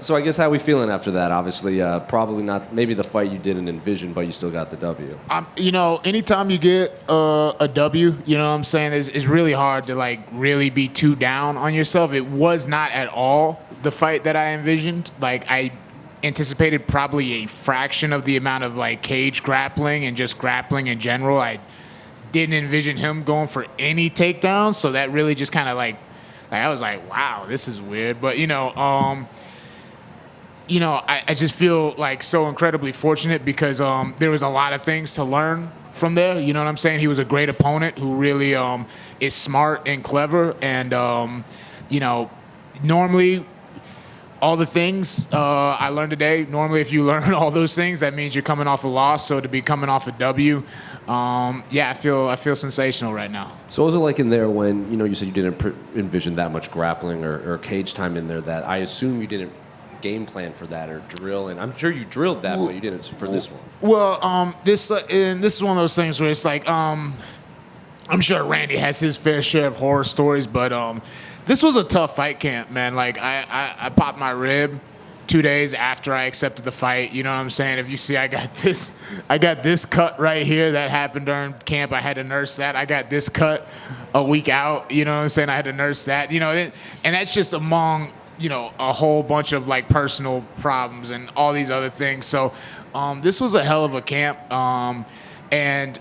So I guess how we feeling after that? Obviously, probably not. Maybe the fight you didn't envision, but you still got the W. Anytime you get a W, you know what I'm saying, it's really hard to like really be too down on yourself. It was not at all the fight that I envisioned. Like I anticipated probably a fraction of the amount of like cage grappling and just grappling in general. I didn't envision him going for any takedowns, so that really just kind of like I was like, wow, this is weird. But I just feel like so incredibly fortunate because there was a lot of things to learn from there. You know what I'm saying? He was a great opponent who really is smart and clever. And, normally all the things I learned today, normally if you learn all those things, that means you're coming off a loss. So to be coming off a W, I feel sensational right now. So what was it like in there when, you said you didn't envision that much grappling or cage time in there, that I assume you didn't game plan for that or drill, and I'm sure you drilled that, but you didn't for this one. Well, this is one of those things where it's like I'm sure Randy has his fair share of horror stories, but this was a tough fight camp, man. Like I popped my rib 2 days after I accepted the fight. You know what I'm saying? If you see, I got this cut right here that happened during camp. I had to nurse that. I got this cut a week out. You know what I'm saying? I had to nurse that. And that's just among a whole bunch of like personal problems and all these other things. So this was a hell of a camp. And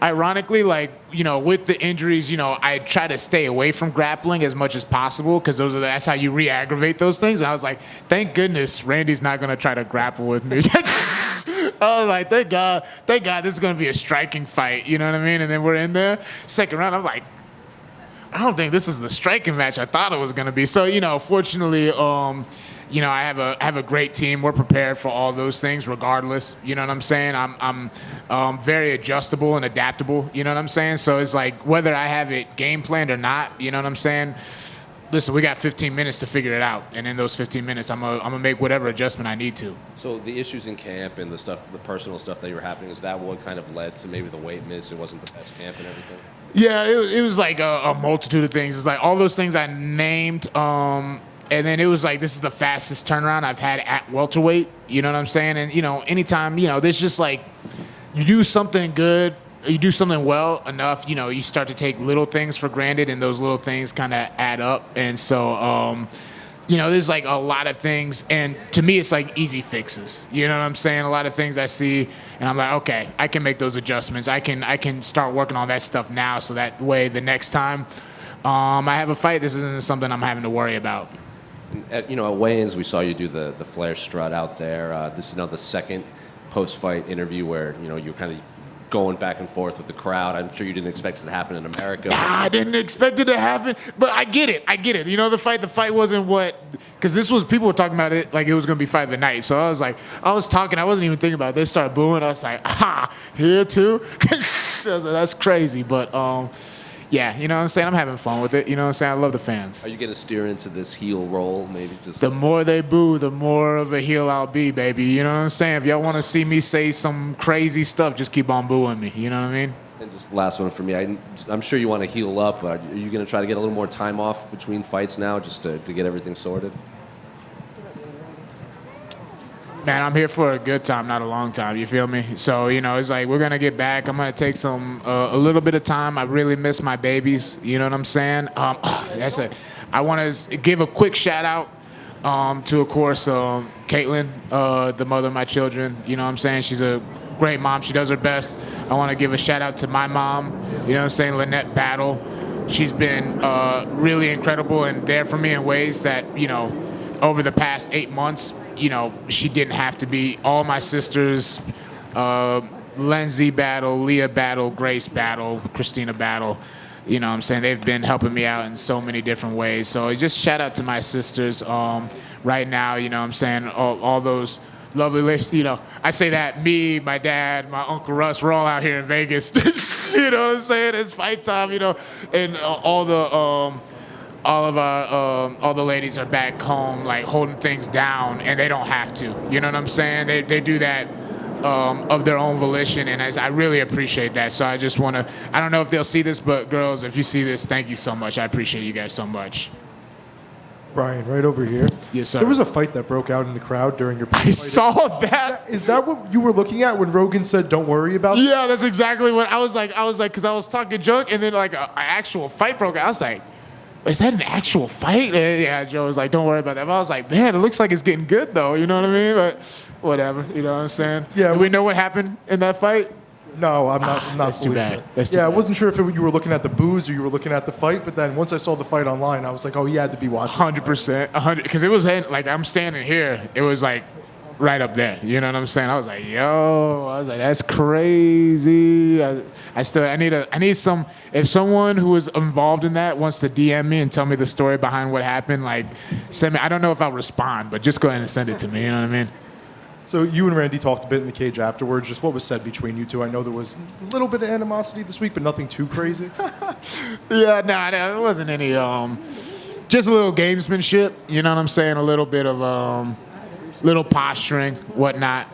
ironically, with the injuries, I try to stay away from grappling as much as possible because that's how you re-aggravate those things. And I was like, thank goodness Randy's not going to try to grapple with me. I was like, thank God this is going to be a striking fight. You know what I mean? And then we're in there. Second round, I'm like, I don't think this is the striking match I thought it was going to be. So, fortunately, I have a great team. We're prepared for all those things regardless. You know what I'm saying? I'm very adjustable and adaptable. You know what I'm saying? So it's like whether I have it game planned or not, you know what I'm saying? Listen, we got 15 minutes to figure it out. And in those 15 minutes, I'm gonna make whatever adjustment I need to. So the issues in camp and the personal stuff that you were happening, is that what kind of led to maybe the weight miss? It wasn't the best camp and everything? Yeah, it was like a multitude of things. It's like all those things I named, and then it was like this is the fastest turnaround I've had at welterweight. You know what I'm saying? And anytime there's just like you do something good, you do something well enough, you start to take little things for granted, and those little things kind of add up. And so there's like a lot of things, and to me it's like easy fixes. You know what I'm saying? A lot of things I see and I'm like, okay, I can make those adjustments. I can start working on that stuff now, so that way the next time I have a fight, this isn't something I'm having to worry about. At weigh-ins, we saw you do the flare strut out there. This is now the second post-fight interview where you're kind of going back and forth with the crowd. I'm sure you didn't expect it to happen in America. I didn't expect it to happen, but I get it. The fight wasn't what, because people were talking about it like it was going to be fight of the night. So I was talking, I wasn't even thinking about it. They started booing. I was like, here too? I was like, that's crazy. But yeah, you know what I'm saying? I'm having fun with it. You know what I'm saying? I love the fans. Are you going to steer into this heel role, maybe? The more they boo, the more of a heel I'll be, baby. You know what I'm saying? If y'all want to see me say some crazy stuff, just keep on booing me. You know what I mean? And just last one for me. I'm sure you want to heal up. Are you going to try to get a little more time off between fights now just to get everything sorted? Man, I'm here for a good time, not a long time. You feel me? So, it's like we're going to get back. I'm going to take a little bit of time. I really miss my babies. You know what I'm saying? That's it. I want to give a quick shout out to, of course, Caitlin, the mother of my children. You know what I'm saying? She's a great mom. She does her best. I want to give a shout out to my mom, you know what I'm saying, Lynette Battle. She's been really incredible and there for me in ways that, over the past 8 months, she didn't have to be. All my sisters, Lindsay Battle, Leah Battle, Grace Battle, Christina Battle, you know what I'm saying, they've been helping me out in so many different ways. So just shout out to my sisters right now, you know what I'm saying, all those lovely ladies. I say that, me, my dad, my Uncle Russ, we're all out here in Vegas. You know what I'm saying? It's fight time, and all the ladies are back home, like holding things down, and they don't have to. You know what I'm saying? They do that of their own volition, and I really appreciate that. So I just want to, I don't know if they'll see this, but girls, if you see this, thank you so much. I appreciate you guys so much. Brian, right over here. Yes, sir. There was a fight that broke out in the crowd during your I fight. saw that. Is that what you were looking at when Rogan said, "Don't worry about"? Yeah, that's exactly what I was like, because I was talking junk, and then like an actual fight broke out. I was like, is that an actual fight? And yeah, Joe was like, don't worry about that. But I was like, man, it looks like it's getting good though. You know what I mean? But whatever. You know what I'm saying? Yeah. Do we know what happened in that fight? No, I'm not that's too fully bad. sure. That's too I bad. wasn't sure if you were looking at the booze or you were looking at the fight, but then once I saw the fight online, I was like, oh, he had to be watching. 100%, 100. Because it was like I'm standing here. It was like right up there. You know what I'm saying? I was like, that's crazy. I need some. If someone who was involved in that wants to DM me and tell me the story behind what happened, like send me. I don't know if I'll respond, but just go ahead and send it to me. You know what I mean? So you and Randy talked a bit in the cage afterwards. Just what was said between you two? I know there was a little bit of animosity this week, but nothing too crazy. Yeah, no, it wasn't any. Just a little gamesmanship. You know what I'm saying? A little bit of little posturing, whatnot.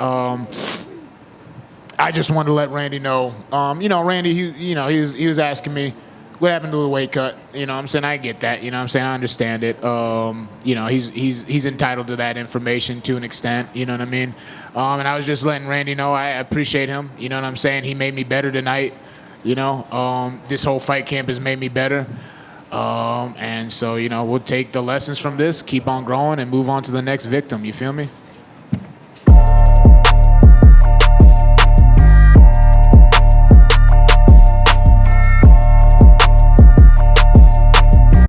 I just wanted to let Randy know. Randy, he was asking me what happened to the weight cut. You know what I'm saying? I get that. You know what I'm saying? I understand it. He's entitled to that information to an extent. You know what I mean? And I was just letting Randy know I appreciate him. You know what I'm saying? He made me better tonight. You know, this whole fight camp has made me better. And so, we'll take the lessons from this, keep on growing, and move on to the next victim. You feel me?